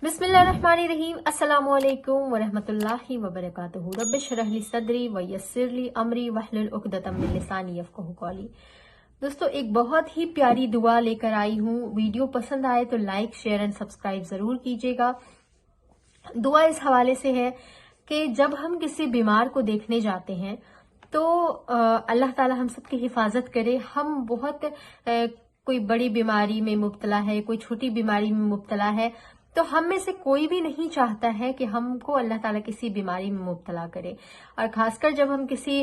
बिस्मिल्लाहिर्रहमानिर्रहीम। अस्सलामु अलैकुम वरहमतुल्लाहि वबरकातुहू। रब्बि इश्रह ली सदरी व यस्सिर ली अमरी वहलुल उक़दतम मिन लिसानी यफ़क़हू क़ौली। दोस्तों, एक बहुत ही प्यारी दुआ लेकर आई हूँ। वीडियो पसंद आए तो लाइक, शेयर एंड सब्सक्राइब जरूर कीजिएगा। दुआ इस हवाले से है कि जब हम किसी बीमार को देखने जाते हैं तो अल्लाह ताला हम सबकी हिफाजत करे। हम बहुत कोई बड़ी बीमारी में मुब्तला है, कोई छोटी बीमारी में मुब्तला है, तो हम में से कोई भी नहीं चाहता है कि हमको अल्लाह ताला किसी बीमारी में मुब्तला करे। और खासकर जब हम किसी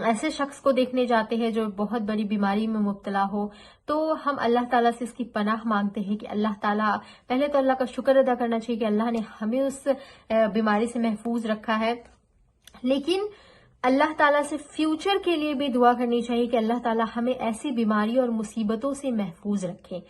ऐसे शख्स को देखने जाते हैं जो बहुत बड़ी बीमारी में मुब्तला हो, तो हम अल्लाह ताला से इसकी पनाह मांगते हैं कि अल्लाह ताला, पहले तो अल्लाह का शुक्र अदा करना चाहिए कि अल्लाह ने हमें उस बीमारी से महफूज रखा है, लेकिन अल्लाह ताला से फ्यूचर के लिए भी दुआ करनी चाहिए कि अल्लाह ताला हमें ऐसी बीमारी और मुसीबतों से महफूज रखे।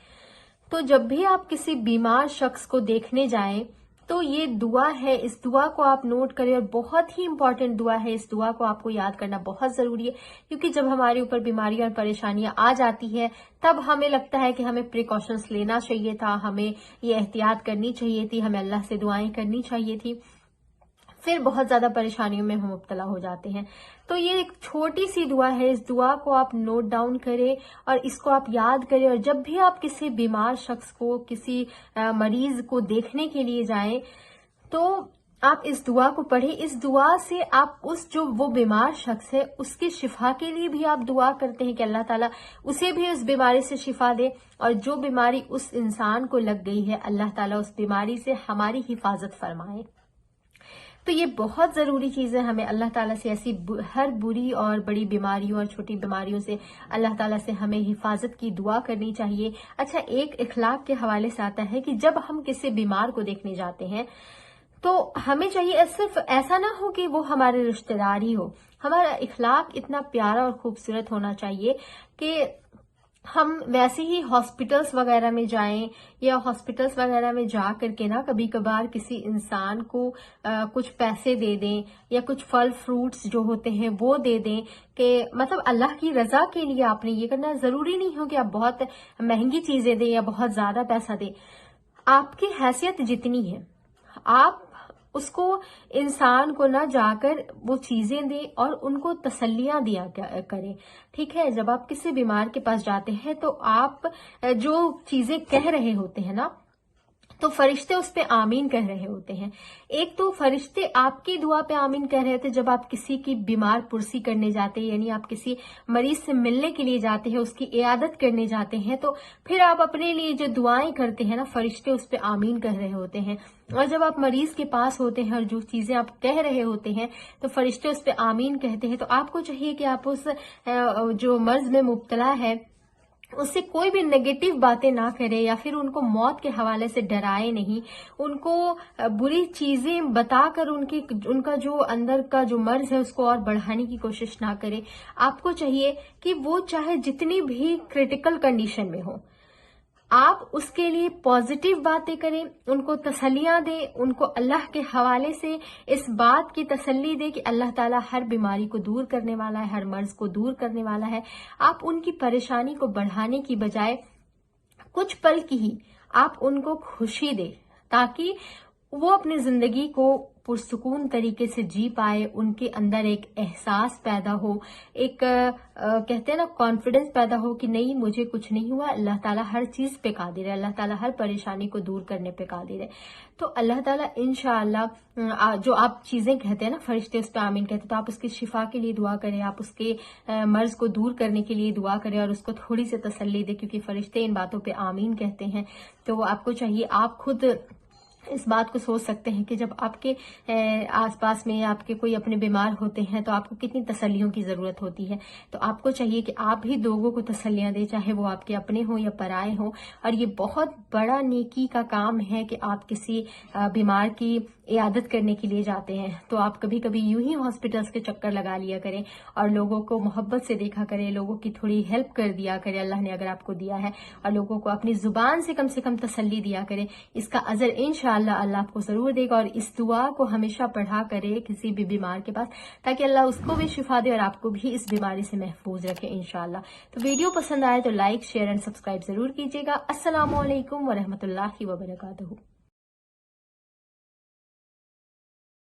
तो जब भी आप किसी बीमार शख्स को देखने जाएं तो ये दुआ है, इस दुआ को आप नोट करें और बहुत ही इंपॉर्टेंट दुआ है। इस दुआ को आपको याद करना बहुत जरूरी है, क्योंकि जब हमारे ऊपर बीमारियां और परेशानियां आ जाती है तब हमें लगता है कि हमें प्रिकॉशंस लेना चाहिए था, हमें ये एहतियात करनी चाहिए थी, हमें अल्लाह से दुआएं करनी चाहिए थी, फिर बहुत ज्यादा परेशानियों में हम मुब्तला हो जाते हैं। तो ये एक छोटी सी दुआ है, इस दुआ को आप नोट डाउन करें और इसको आप याद करें। और जब भी आप किसी बीमार शख्स को, किसी मरीज को देखने के लिए जाएं तो आप इस दुआ को पढ़ें। इस दुआ से आप जो वो बीमार शख्स है उसकी शिफा के लिए भी आप दुआ करते हैं कि अल्लाह ताला उसे भी उस बीमारी से शिफा दे, और जो बीमारी उस इंसान को लग गई है अल्लाह ताला उस बीमारी से हमारी हिफाजत फरमाए। तो ये बहुत जरूरी चीज है। हमें अल्लाह ताला से ऐसी हर बुरी और बड़ी बीमारियों और छोटी बीमारियों से अल्लाह ताला से हमें हिफाजत की दुआ करनी चाहिए। अच्छा, एक इखलाक के हवाले से आता है कि जब हम किसी बीमार को देखने जाते हैं तो हमें चाहिए, सिर्फ ऐसा ना हो कि वो हमारे रिश्तेदार ही हो, हमारा इखलाक इतना प्यारा और खूबसूरत होना चाहिए कि हम वैसे ही हॉस्पिटल्स वगैरह में जाएं या हॉस्पिटल्स वगैरह में जा करके ना कभी कभार किसी इंसान को कुछ पैसे दे दें या कुछ फल फ्रूट्स जो होते हैं वो दे दें, कि मतलब अल्लाह की रजा के लिए आपने ये करना। जरूरी नहीं हो कि आप बहुत महंगी चीजें दें या बहुत ज्यादा पैसा दें। आपकी हैसियत जितनी है आप उसको, इंसान को ना जाकर वो चीजें दे और उनको तसल्लियां दिया करें। ठीक है, जब आप किसी बीमार के पास जाते हैं तो आप जो चीजें कह रहे होते हैं ना, तो फरिश्ते उस पे आमीन कह रहे होते हैं। एक तो फरिश्ते आपकी दुआ पे आमीन कह रहे थे जब आप किसी की बीमार पुरसी करने जाते हैं, यानी आप किसी मरीज से मिलने के लिए जाते हैं, उसकी इयादत करने जाते हैं, तो फिर आप अपने लिए जो दुआएं करते हैं ना, फरिश्ते उस पे आमीन कह रहे होते हैं। और जब आप मरीज के पास होते हैं और जो चीजें आप कह रहे होते हैं तो फरिश्ते उस पे आमीन कहते हैं। तो आपको चाहिए कि आप उस जो मर्ज में मुब्तला है उससे कोई भी नेगेटिव बातें ना करे या फिर उनको मौत के हवाले से डराए नहीं, उनको बुरी चीजें बताकर उनका जो अंदर का जो मर्ज है उसको और बढ़ाने की कोशिश ना करे। आपको चाहिए कि वो चाहे जितनी भी क्रिटिकल कंडीशन में हो, आप उसके लिए पॉजिटिव बातें करें, उनको तसल्लियां दें, उनको अल्लाह के हवाले से इस बात की तसल्ली दें कि अल्लाह ताला हर बीमारी को दूर करने वाला है, हर मर्ज को दूर करने वाला है। आप उनकी परेशानी को बढ़ाने की बजाय कुछ पल की ही आप उनको खुशी दें, ताकि वो अपनी जिंदगी को पुरसुकून तरीके से जी पाए, उनके अंदर एक एहसास पैदा हो, एक कहते हैं ना कॉन्फिडेंस पैदा हो कि नहीं, मुझे कुछ नहीं हुआ, अल्लाह ताला हर चीज पे कादिर है, अल्लाह ताला हर परेशानी को दूर करने पे कादिर है। तो अल्लाह ताला इंशाअल्लाह जो आप चीजें कहते हैं ना, फरिश्ते उस पर आमीन कहते हैं, तो आप उसकी शिफा के लिए दुआ करें, आप उसके मर्ज को दूर करने के लिए दुआ करें और उसको थोड़ी सी तसल्ली दें, क्योंकि फरिश्ते इन बातों पे आमीन कहते हैं। तो आपको चाहिए, आप खुद इस बात को सोच सकते हैं कि जब आपके आसपास में आपके कोई अपने बीमार होते हैं तो आपको कितनी तसल्लियों की जरूरत होती है। तो आपको चाहिए कि आप भी लोगों को तसल्लियां दें, चाहे वो आपके अपने हो या पराए हो। और ये बहुत बड़ा नेकी का काम है कि आप किसी बीमार की इयादत करने के लिए जाते हैं तो आप कभी कभी यूं ही हॉस्पिटल्स के चक्कर लगा लिया करें और लोगों को मोहब्बत से देखा करें, लोगों की थोड़ी हेल्प कर दिया करें, अल्लाह ने अगर आपको दिया है, और लोगों को अपनी जुबान से कम तसल्ली दिया करें। इसका अजर इंशाअल्लाह अल्लाह आपको जरूर देगा। और इस दुआ को हमेशा पढ़ा करे किसी भी बीमार के पास, ताकि अल्लाह उसको भी शिफा दे और आपको भी इस बीमारी से महफूज रखे इंशाअल्लाह। तो वीडियो पसंद आए तो लाइक, शेयर एंड सब्सक्राइब जरूर कीजिएगा। अस्सलामु अलैकुम वरहमतुल्लाहि वबरकातुहू।